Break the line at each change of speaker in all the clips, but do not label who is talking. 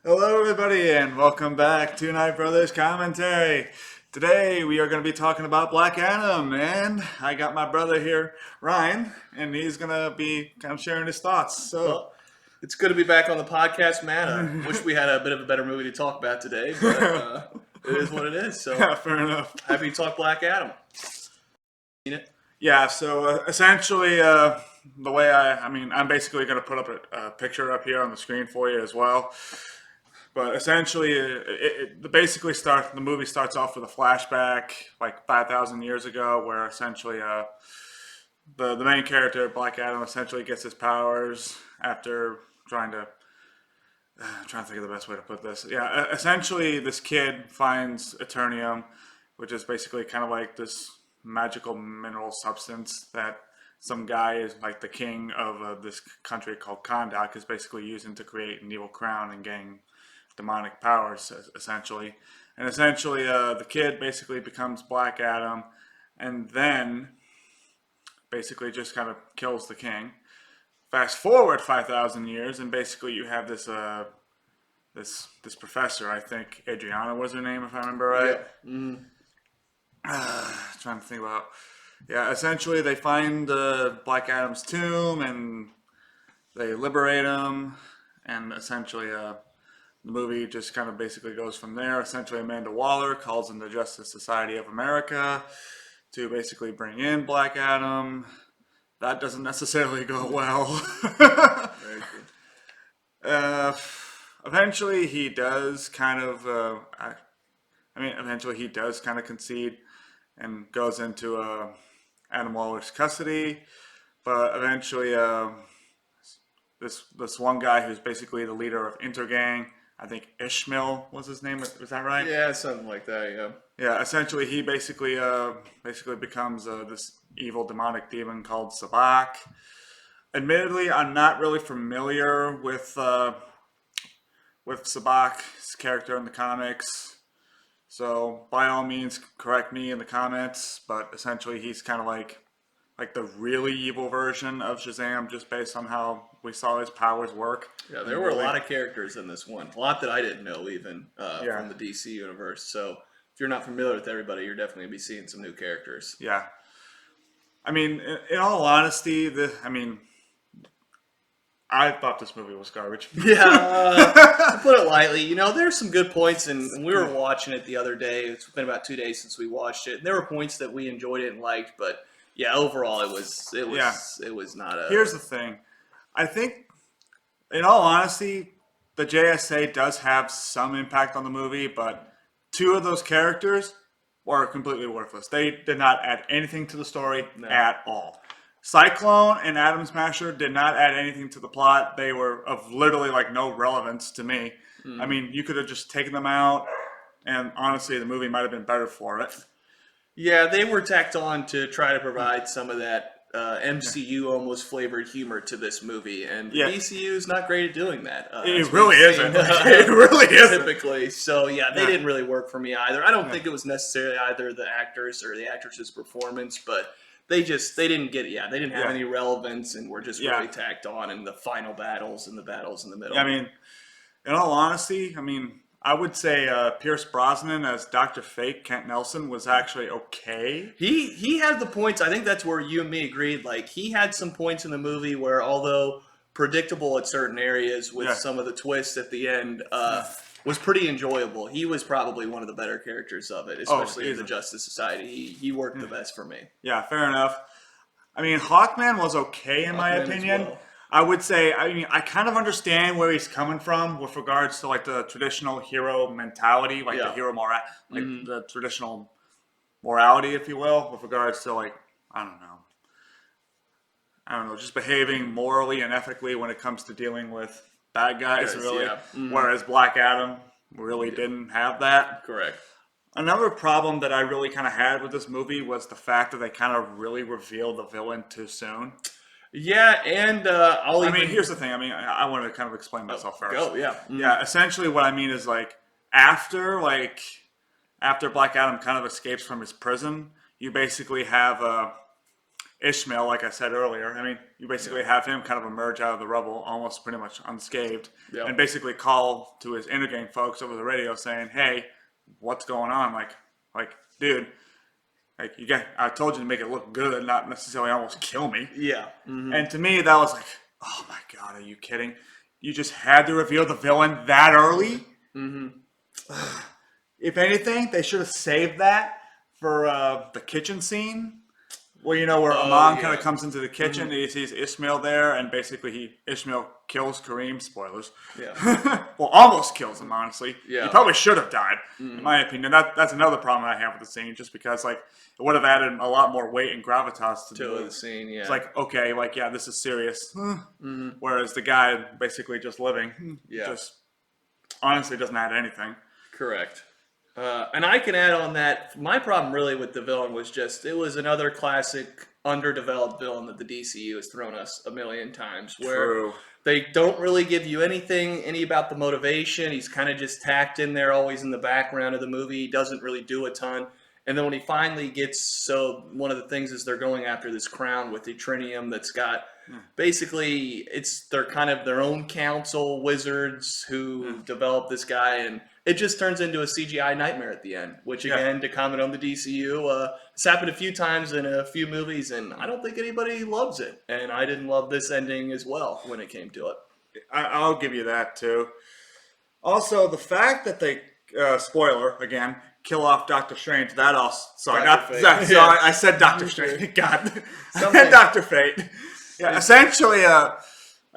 Hello, everybody, and welcome back to Night Brothers Commentary. Today, we are going to be talking about Black Adam, and I got my brother here, Ryan, and he's going to be kind of sharing his thoughts.
Well, it's good to be back on the podcast, man. Wish we had a bit of a better movie to talk about today, but it is what it is. So,
yeah, fair enough.
Happy to talk Black Adam. Seen it?
Yeah, so essentially, the way I'm basically going to put up a picture up here on the screen for you as well. But essentially, the movie starts off with a flashback, like 5,000 years ago, where essentially the main character, Black Adam, essentially gets his powers after trying to think of the best way to put this. Yeah, essentially, this kid finds Eternium, which is basically kind of like this magical mineral substance that some guy is like the king of this country called Kondak is basically using to create an evil crown and gain demonic powers, essentially. And essentially, the kid basically becomes Black Adam, and then basically just kind of kills the king. Fast forward 5,000 years, and basically you have this this professor. I think Adriana was her name, if I remember right.
Yeah. Mm-hmm.
Trying to think about. Yeah, essentially they find Black Adam's tomb and they liberate him, and essentially the movie just kind of basically goes from there. Essentially, Amanda Waller calls in the Justice Society of America to basically bring in Black Adam. That doesn't necessarily go well.
Very good.
Eventually, he does kind of. Eventually he does kind of concede and goes into Adam Waller's custody. But eventually, this one guy who's basically the leader of Intergang, I think Ishmael was his name. Was that right?
Yeah, something like that. Yeah.
Yeah. Essentially, he basically becomes this evil demonic demon called Sabak. Admittedly, I'm not really familiar with Sabak's character in the comics. So by all means, correct me in the comments. But essentially, he's kind of like the really evil version of Shazam, just based on how we saw his powers work.
Yeah, there were a lot of characters in this one. A lot that I didn't know even from the DC universe. So if you're not familiar with everybody, you're definitely going to be seeing some new characters.
Yeah. I mean, in all honesty, I thought this movie was garbage.
Yeah, to put it lightly, there's some good points, and we were watching it the other day. It's been about 2 days since we watched it, and there were points that we enjoyed it and liked, but yeah, overall, it was not a.
Here's the thing, I think, in all honesty, the JSA does have some impact on the movie, but two of those characters were completely worthless. They did not add anything to the story at all. Cyclone and Atom Smasher did not add anything to the plot. They were of literally like no relevance to me. I mean, you could have just taken them out, and honestly, the movie might have been better for it.
Yeah, they were tacked on to try to provide some of that MCU almost flavored humor to this movie, and the DCEU is not great at doing that.
It really isn't. It really isn't.
Typically. So yeah, they didn't really work for me either. I don't think it was necessarily either the actors or the actress's performance, but they didn't have any relevance, and were just really tacked on in the final battles and the battles in the middle.
Yeah, I mean, in all honesty, I would say Pierce Brosnan as Dr. Fate, Kent Nelson, was actually okay.
He had the points. I think that's where you and me agreed. Like, he had some points in the movie where, although predictable at certain areas with some of the twists at the end, was pretty enjoyable. He was probably one of the better characters of it, especially in the Justice Society. He worked the best for me.
Yeah, fair enough. I mean, Hawkman was okay in my opinion. Well. I would say, I kind of understand where he's coming from with regards to like the traditional hero mentality, like the hero the traditional morality, if you will, with regards to like, I don't know, just behaving morally and ethically when it comes to dealing with bad guys, really. Yeah. Whereas Black Adam really didn't have that.
Correct.
Another problem that I really kind of had with this movie was the fact that they kind of really revealed the villain too soon.
Yeah, and
here's the thing. I want to kind of explain myself first.
Go, yeah.
Yeah, essentially what I mean is like after Black Adam kind of escapes from his prison, you basically have Ishmael, like I said earlier. I mean, you basically have him kind of emerge out of the rubble, almost pretty much unscathed,
Yep.
and basically call to his intergang folks over the radio saying, "Hey, what's going on? Like, dude, like I told you to make it look good, not necessarily almost kill me."
Yeah. Mm-hmm.
And to me, that was like, oh my god, are you kidding? You just had to reveal the villain that early?
Mm-hmm.
If anything, they should have saved that for the kitchen scene. Well, where Amon kind of comes into the kitchen and he sees Ishmael there, and basically Ishmael kills Kareem. Spoilers.
Yeah.
Well, almost kills him, honestly.
Yeah.
He probably should have died, in my opinion. That's another problem I have with the scene, just because it would have added a lot more weight and gravitas to
the scene. Yeah.
It's like, okay, this is serious. Whereas the guy basically just living, just honestly doesn't add anything.
Correct. And I can add on that, my problem really with the villain was just, it was another classic underdeveloped villain that the DCU has thrown us a million times. Where they don't really give you any about the motivation. He's kind of just tacked in there, always in the background of the movie. He doesn't really do a ton. And then when he finally one of the things is they're going after this crown with Etrinium that's got, basically, they're kind of their own council wizards who develop this guy, and it just turns into a CGI nightmare at the end, which again, to comment on the DCU, it's happened a few times in a few movies, and I don't think anybody loves it. And I didn't love this ending as well when it came to it.
I'll give you that too. Also, the fact that they, spoiler again, kill off Doctor Strange, that also, sorry, I said Doctor Strange, God, Dr. Fate. Yeah, essentially, I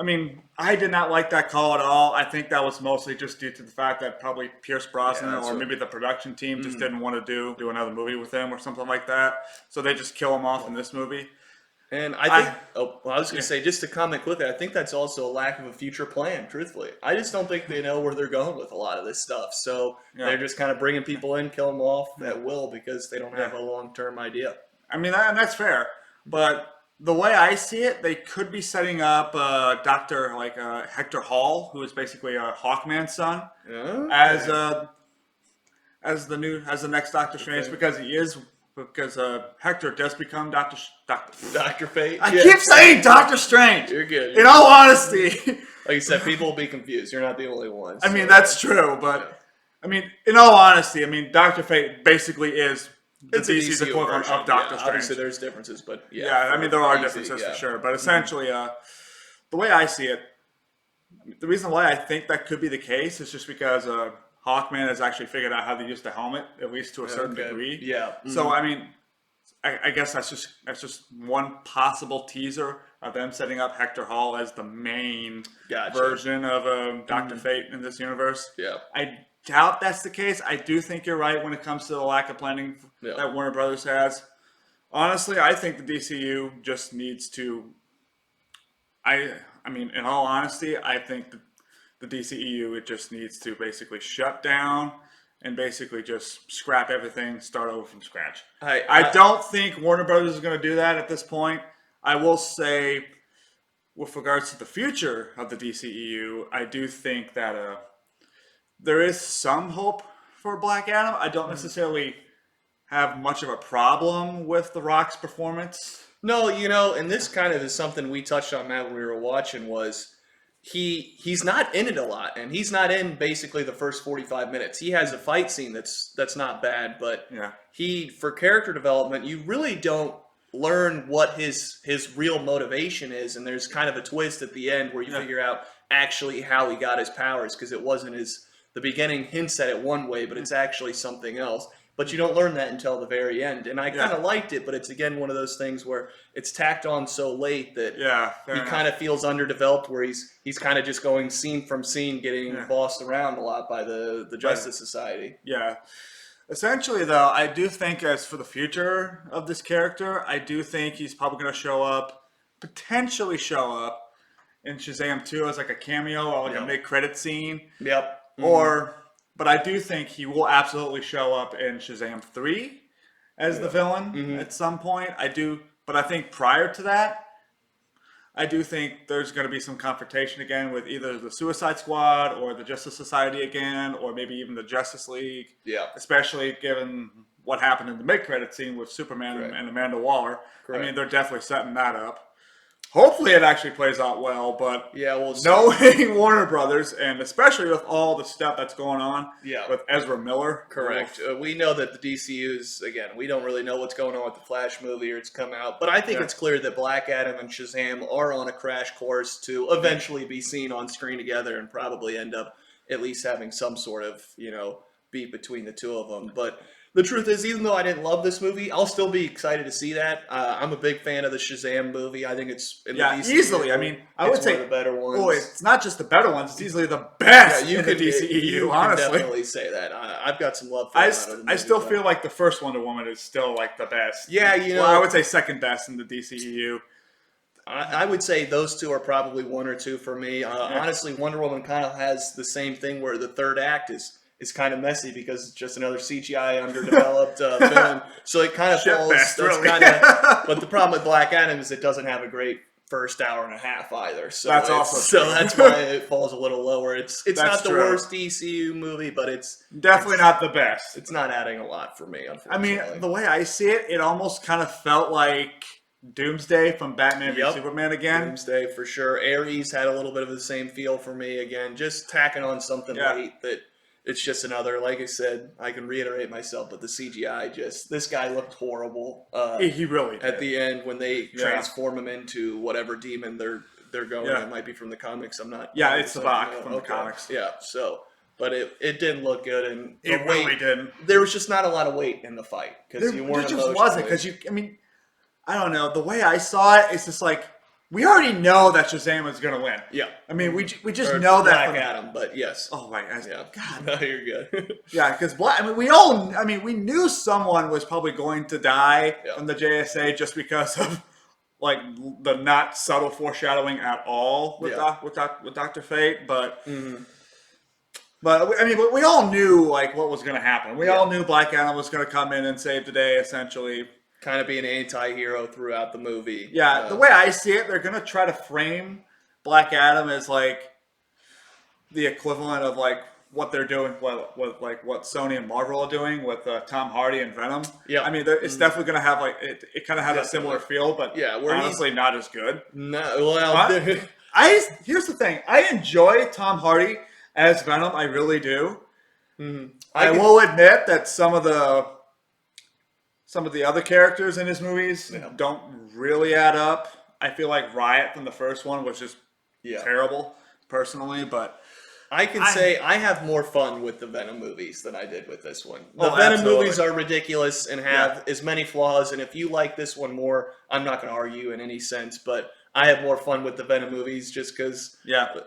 mean, I did not like that call at all. I think that was mostly just due to the fact that probably Pierce Brosnan or maybe the production team just didn't want to do another movie with him or something like that. So they just kill him off in this movie.
And I think, I was going to say, just to comment quickly, I think that's also a lack of a future plan, truthfully. I just don't think they know where they're going with a lot of this stuff. So they're just kind of bringing people in, kill them off at will because they don't have a long-term idea. I mean,
that's fair. But the way I see it, they could be setting up Dr. Hector Hall, who is basically Hawkman's son, as the next Doctor Strange, because Hector does become Dr.
Fate.
I keep saying Doctor Strange.
You're good.
In all honesty,
like you said, people will be confused. You're not the only one.
I mean, that's true, but I mean, in all honesty, Dr. Fate basically is the DC's equivalent of Doctor Strange.
Obviously, there's differences, but
there are differences for sure. But essentially, the way I see it, the reason why I think that could be the case is just because Hawkman has actually figured out how to use the helmet, at least to a certain degree.
Yeah.
So I mean, I guess that's just one possible teaser of them setting up Hector Hall as the main version of Dr. Fate in this universe.
Yeah.
I doubt that's the case. I do think you're right when it comes to the lack of planning that Warner Brothers has. Honestly, I think the DCU just needs to. I mean, in all honesty, I think the DCEU, it just needs to basically shut down and basically just scrap everything, start over from scratch. I don't think Warner Brothers is going to do that at this point. I will say, with regards to the future of the DCEU, I do think that there is some hope for Black Adam. I don't necessarily have much of a problem with The Rock's performance.
No, and this kind of is something we touched on, Matt, when we were watching, was he's not in it a lot, and he's not in basically the first 45 minutes. He has a fight scene that's not bad, but for character development, you really don't learn what his real motivation is, and there's kind of a twist at the end where you figure out actually how he got his powers, because it wasn't the beginning hints at it one way, but it's actually something else. But you don't learn that until the very end. And I kind of liked it, but it's, again, one of those things where it's tacked on so late that he kind of feels underdeveloped, where he's kind of just going scene from scene, getting bossed around a lot by the Justice Society.
Yeah. Essentially, though, I do think as for the future of this character, I do think he's probably going to potentially show up in Shazam 2 as like a cameo or like a mid-credit scene.
Yep.
But I do think he will absolutely show up in Shazam 3 as the villain at some point. I do, but I think prior to that, I do think there's going to be some confrontation again with either the Suicide Squad or the Justice Society again, or maybe even the Justice League.
Yeah.
Especially given what happened in the mid-credit scene with Superman and Amanda Waller.
Correct.
I mean, they're definitely setting that up. Hopefully it actually plays out well, but
yeah, we'll see.
knowing Warner Brothers, and especially with all the stuff that's going on with Ezra Miller.
Correct. We know that the DCU's, again, we don't really know what's going on with the Flash movie or it's come out, but I think it's clear that Black Adam and Shazam are on a crash course to eventually be seen on screen together and probably end up at least having some sort of, beat between the two of them. But the truth is, even though I didn't love this movie, I'll still be excited to see that. I'm a big fan of the Shazam movie. I think it's in the DCEU,
easily. I mean, I would say
one of the better ones.
Oh, it's not just the better ones; it's easily the best in the DCEU.
You
honestly,
can definitely say that. I've got some love for it.
I still feel like the first Wonder Woman is still like the best.
Yeah,
well, I would say second best in the DCEU.
I would say those two are probably one or two for me. Honestly, Wonder Woman kind of has the same thing where the third act is kind of messy because it's just another CGI underdeveloped villain. So it kind of falls.
Really.
But the problem with Black Adam is it doesn't have a great first hour and a half either. So
that's
that's why it falls a little lower. It's not the
true.
Worst DCU movie, but it's
definitely not the best.
It's not adding a lot for me,
I
unfortunately.
mean, the way I see it, it almost kind of felt like Doomsday from Batman v Superman again.
Doomsday for sure. Ares had a little bit of the same feel for me again. Just tacking on something late that it's just another, like I said, I can reiterate myself, but the CGI this guy looked horrible.
He really did.
At the end when they transform him into whatever demon they're going. It might be from the comics. I'm not.
Yeah, it's the Bach from the comics.
Yeah, so. But it didn't look good, and
it really didn't.
There was just not a lot of weight in the fight because you weren't.
There just wasn't because I mean, I don't know. The way I saw it, it's just like we already know that Shazam is going to win.
Yeah,
I mean, we just know that.
Black Adam, but yes.
Oh right, God.
No, you're good.
Yeah, because we knew someone was probably going to die from the JSA just because of like the not subtle foreshadowing at all with Dr. Fate, but.
Mm-hmm.
But I mean, we all knew like what was going to happen. We all knew Black Adam was going to come in and save the day, essentially.
Kind of be an anti-hero throughout the movie.
Yeah, the way I see it, they're going to try to frame Black Adam as like the equivalent of like what they're doing with like what Sony and Marvel are doing with Tom Hardy and Venom. Yeah, I mean, it's definitely going to have like it kind of had a similar feel, but honestly, not as good.
No, well,
here's the thing: I enjoy Tom Hardy as Venom, I really do.
Mm-hmm.
I will admit that some of the other characters in his movies don't really add up. I feel like Riot from the first one was just terrible, personally. But
I can say I have more fun with the Venom movies than I did with this one. The Venom movies are ridiculous and have as many flaws. And if you like this one more, I'm not going to argue in any sense, but I have more fun with the Venom movies just because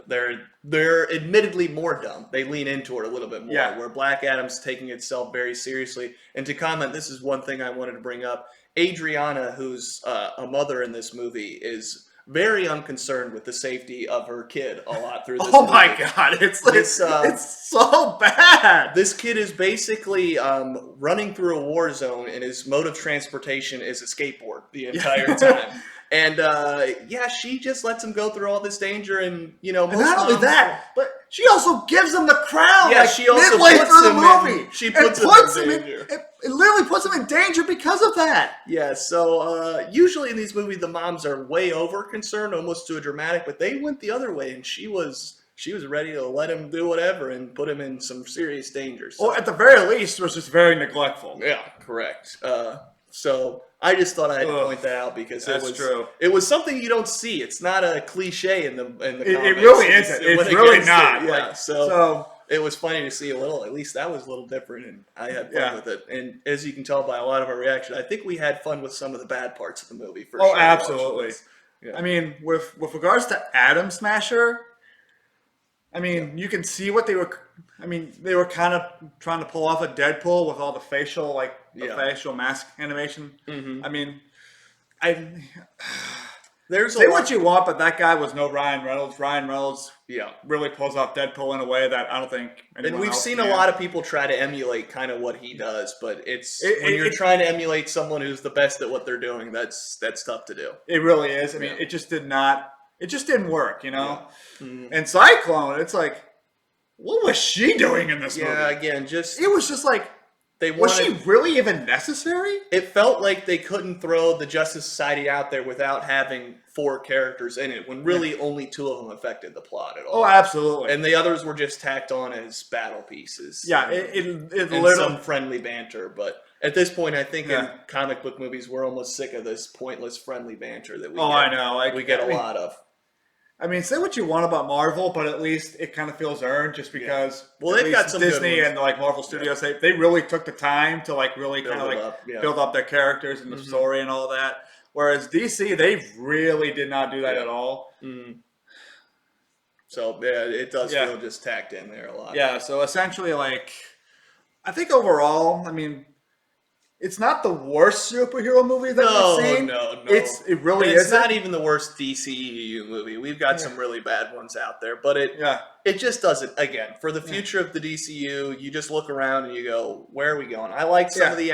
they're admittedly more dumb. They lean into it a little bit more, where Black Adam's taking itself very seriously. And to comment, this is one thing I wanted to bring up. Adriana, who's a mother in this movie, is very unconcerned with the safety of her kid a lot through this movie.
My God, it's so bad.
This kid is basically running through a war zone, and his mode of transportation is a skateboard the entire time. And she just lets him go through all this danger, and
not only that, but she also gives him the crown.
Yeah, she also
midway
puts
through the
him
movie.
She puts him in danger.
It literally puts him in danger because of that.
Yeah. So usually in these movies, the moms are way over concerned, almost too dramatic, but they went the other way, and she was ready to let him do whatever and put him in some serious danger. So.
Or at the very least, was just very neglectful.
Yeah, correct. So I just thought I had to point that out because it was something you don't see. It's not a cliche in the comics.
It really isn't. It's really not.
Yeah. So it was funny to see a little. At least that was a little different, and I had fun with it. And as you can tell by a lot of our reaction, I think we had fun with some of the bad parts of the movie. For sure.
Absolutely. Yeah. I mean, with regards to Atom Smasher, I mean, you can see what they were. I mean, they were kind of trying to pull off a Deadpool with all the facial, facial mask animation. Mm-hmm. I mean, say what you want, but that guy was no Ryan Reynolds. Ryan Reynolds, really pulls off Deadpool in a way that I don't think anyone
And we've
else
seen
can.
a lot of people try to emulate kind of what he does, but when you're trying to emulate someone who's the best at what they're doing, that's tough to do.
It really is. I mean, it just did not. It just didn't work, Yeah. Mm-hmm. And Cyclone, it's like, what was she doing in this movie?
Yeah, again,
it was just like
they
Was
wanted.
she really even necessary?
It felt like they couldn't throw the Justice Society out there without having 4 characters in it, when really only 2 of them affected the plot at all.
Oh, absolutely.
And the others were just tacked on as battle pieces.
Yeah,
and
literally.
some friendly banter. But at this point, I think in
Yeah.
comic book movies, we're almost sick of this pointless friendly banter that we
Oh,
get.
I know. Like,
We get
I
a
mean,
lot of.
I mean, say what you want about Marvel, but at least it kind of feels earned just because.
Well,
at
they've got
least
some good
Disney
ones.
and like Marvel Studios. They really took the time to like really
Build
kind of
it
like
up, yeah.
build up their characters and the story and all that. Whereas DC, they really did not do that
Yeah.
at all.
So, yeah, it does
Yeah.
feel just tacked in there a lot.
Yeah, so essentially, like, I think overall, I mean, it's not the worst superhero movie that we've seen.
No.
It really
It's
isn't.
not even the worst DCEU movie. We've got some really bad ones out there, but
Yeah.
it just doesn't. Again, for the future of the DCU, you just look around and you go, "Where are we going?" I like some of the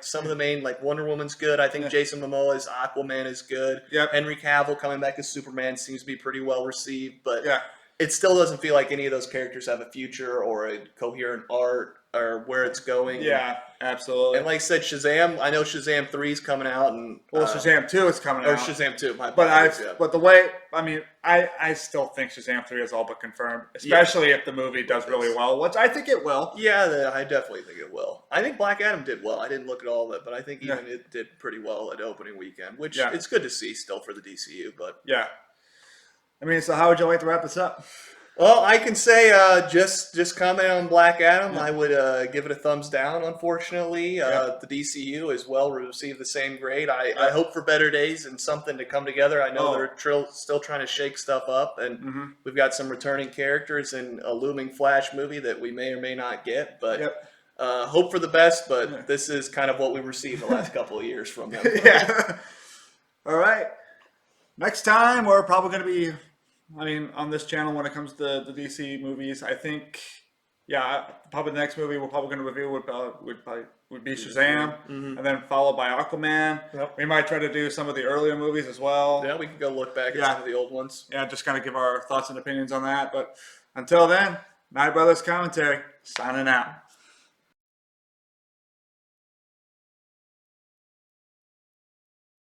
some of the main, like Wonder Woman's good. I think Jason Momoa's Aquaman is good.
Yep.
Henry Cavill coming back as Superman seems to be pretty well received, but
Yeah.
it still doesn't feel like any of those characters have a future or a coherent art or where it's going.
Yeah, absolutely.
And like I said, Shazam. I know Shazam 3 is coming out, and
Well, Shazam 2 is coming
or
out.
Shazam 2. My
But
apologies, yeah.
but the way, I mean, I still think Shazam 3 is all but confirmed, especially if the movie does really well, which I think it will.
Yeah, I definitely think it will. I think Black Adam did well. I didn't look at all of it, but I think even it did pretty well at opening weekend, which it's good to see still for the DCU. But
Yeah. I mean, so how would you like to wrap this up?
well, I can say just comment on Black Adam. I would give it a thumbs down. Unfortunately, the DCU as well received the same grade. I hope for better days and something to come together. I know they're still trying to shake stuff up, and we've got some returning characters in a looming Flash movie that we may or may not get. But hope for the best. But this is kind of what we received the last couple of years from them.
Yeah. All right. Next time, we're probably going to be, I mean, on this channel when it comes to the DC movies, I think, probably the next movie we're probably going to review would be Shazam, and then followed by Aquaman.
Yep.
We might try to do some of the earlier movies as well.
Yeah, we can go look back at some of the old ones.
Yeah, just kind of give our thoughts and opinions on that. But until then, Night Brothers Commentary, signing out.